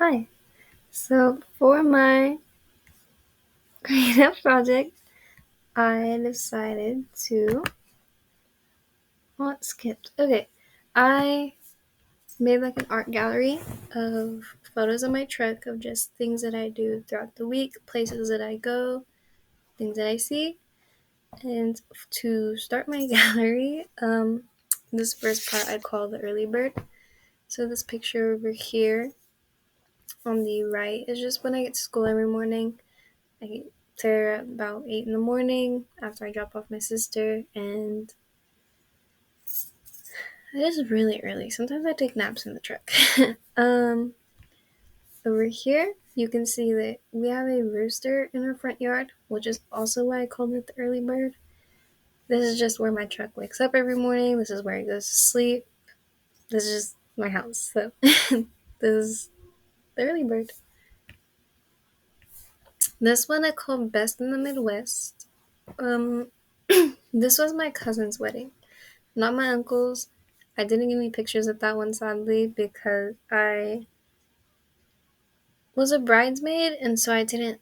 Hi. So for my creative project, I decided to. Well, it skipped. Okay. I made like an art gallery of photos of my truck of just things that I do throughout the week, places that I go, things that I see. And to start my gallery, this first part I call the early bird. So this picture over here on the right is just when I get to school every morning. I get there at about 8 in the morning after I drop off my sister, and it is really early. Sometimes I take naps in the truck. um, Over here, you can see that we have a rooster in our front yard, which is also why I called it the early bird. This is just where my truck wakes up every morning. This is where it goes to sleep. This is just my house. So, this is the early bird. This one I call Best in the Midwest. Um, this was my cousin's wedding. Not my uncle's. I didn't get any pictures of that one, sadly, because I was a bridesmaid, and so I didn't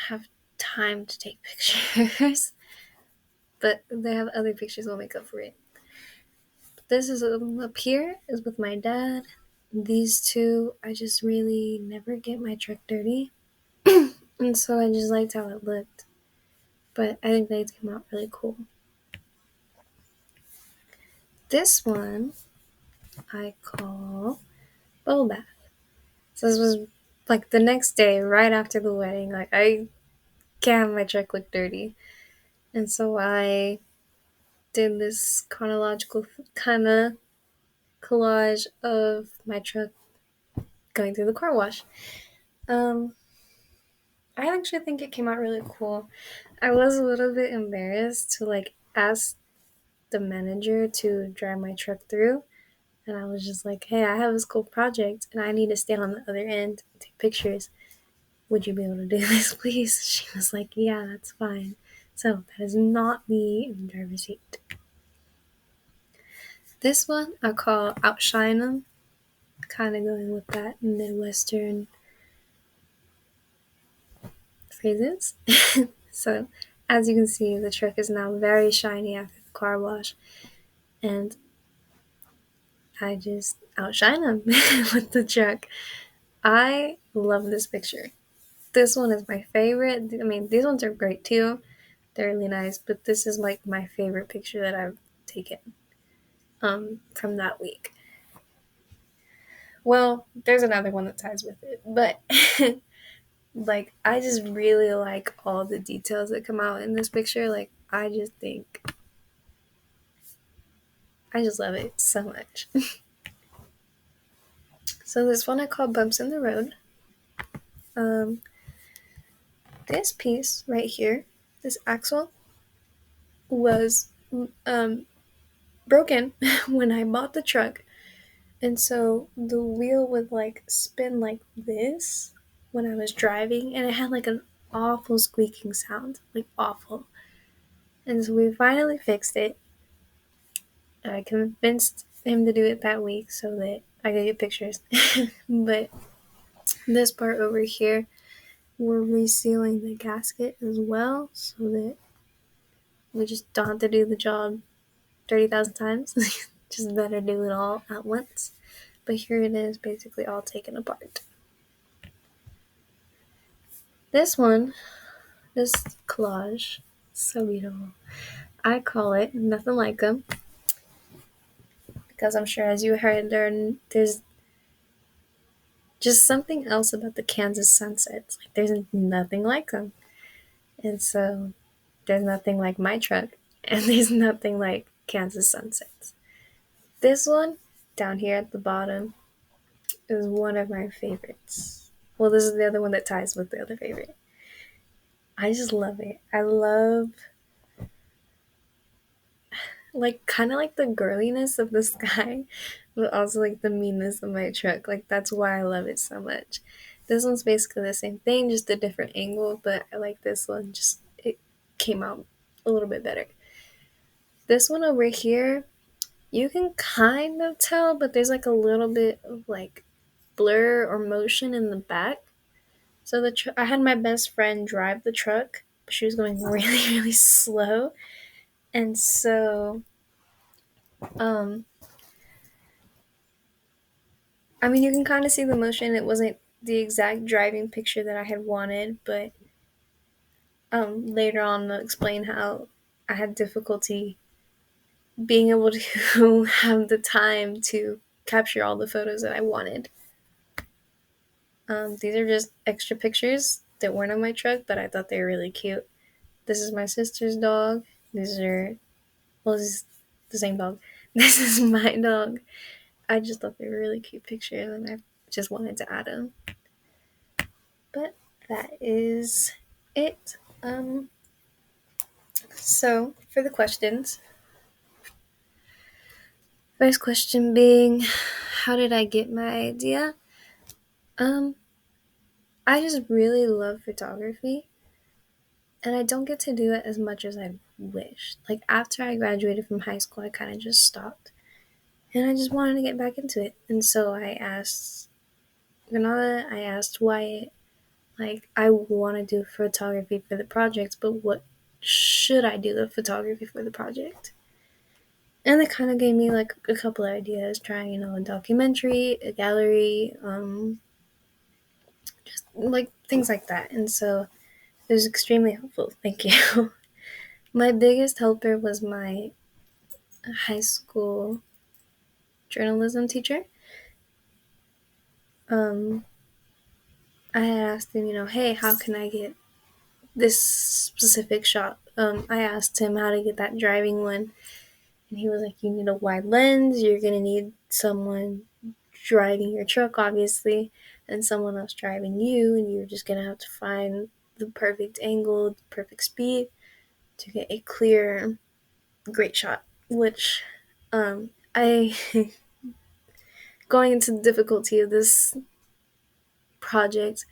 have time to take pictures. But they have other pictures that'll make up for it. This is up here is with my dad. These two, I just really never get my truck dirty, and so I just liked how it looked. But I think they came out really cool. This one I call Bubble Bath. So this was like the next day, right after the wedding. Like I can't have my truck look dirty, and so I did this chronological kind of collage of my truck going through the car wash. Um, I actually think it came out really cool. I was a little bit embarrassed to like ask the manager to drive my truck through, and I was just like, "Hey, I have this cool project, and I need to stand on the other end and take pictures. Would you be able to do this, please?" She was like, "Yeah, that's fine." So that is not me in the driver's seat. This one I call Outshine 'em, kind of going with that Midwestern phrases. So as you can see, the truck is now very shiny after the car wash, and I just outshine them with the truck. I love this picture. This one is my favorite. I mean, these ones are great too. They're really nice, but this is like my favorite picture that I've taken from that week. Well, there's another one that ties with it, but like I just really like all the details that come out in this picture. Like I just love it so much. So this one I call Bumps in the Road. Um, this piece right here, this axle, was um, broken when I bought the truck, and so the wheel would like spin like this when I was driving, and it had like an awful squeaking sound, like awful. And so we finally fixed it. I convinced him to do it that week so that I could get pictures. But this part over here, we're resealing the gasket as well so that we just don't have to do the job 30,000 times. Just better do it all at once. But here it is, basically all taken apart. This one, this collage, so beautiful. I call it Nothing Like Them because I'm sure, as you heard, there's just something else about the Kansas sunsets. Like there's nothing like them, and so there's nothing like my truck, and there's nothing like Kansas sunsets. This one down here at the bottom is one of my favorites. Well, this is the other one that ties with the other favorite. I just love it. I love like kind of like the girliness of the sky, but also like the meanness of my truck. Like that's why I love it so much. This one's basically the same thing, just a different angle, but I like this one. Just it came out a little bit better. This one over here, you can kind of tell, but there's like a little bit of like blur or motion in the back. So I had my best friend drive the truck, but she was going really, really slow. And so, um, I mean, you can kind of see the motion. It wasn't the exact driving picture that I had wanted, but later on, I'll explain how I had difficulty being able to have the time to capture all the photos that I wanted. These are just extra pictures that weren't on my truck, but I thought they were really cute. This is my sister's dog. These are, well, this is the same dog. This is my dog. I just thought they were really cute pictures, and I just wanted to add them. But that is it. So for the questions, first question being, how did I get my idea? I just really love photography, and I don't get to do it as much as I wish. Like after I graduated from high school, I kind of just stopped, and I just wanted to get back into it. And so I asked Renata, I asked Wyatt, like, I want to do photography for the project, but what should I do with photography for the project? And they kind of gave me like a couple of ideas, trying, a documentary, a gallery, just like things like that. And so it was extremely helpful. Thank you. My biggest helper was my high school journalism teacher. I had asked him, hey, how can I get this specific shot? I asked him how to get that driving one, and he was like, you need a wide lens, you're going to need someone driving your truck, obviously, and someone else driving you, and you're just going to have to find the perfect angle, the perfect speed to get a clear, great shot, which I, going into the difficulty of this project,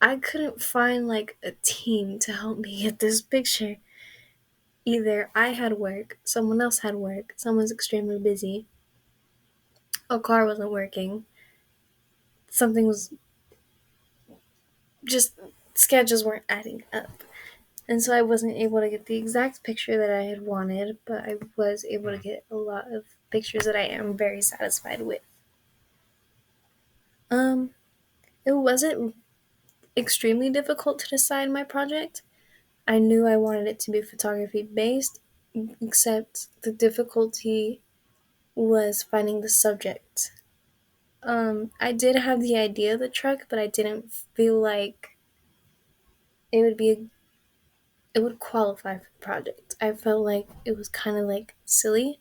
I couldn't find like a team to help me get this picture. Either I had work, someone else had work, someone's extremely busy, a car wasn't working, something was just, schedules weren't adding up. And so I wasn't able to get the exact picture that I had wanted, but I was able to get a lot of pictures that I am very satisfied with. It wasn't extremely difficult to decide my project. I knew I wanted it to be photography based, except the difficulty was finding the subject. I did have the idea of the truck, but I didn't feel like it would qualify for the project. I felt like it was kind of like silly,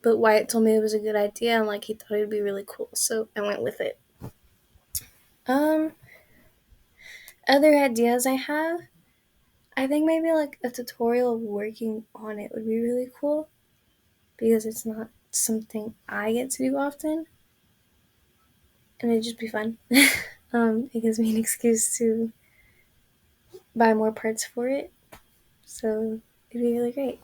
but Wyatt told me it was a good idea, and like he thought it would be really cool, so I went with it. Other ideas I have, I think maybe like a tutorial of working on it would be really cool, because it's not something I get to do often, and it'd just be fun. It gives me an excuse to buy more parts for it, so it'd be really great.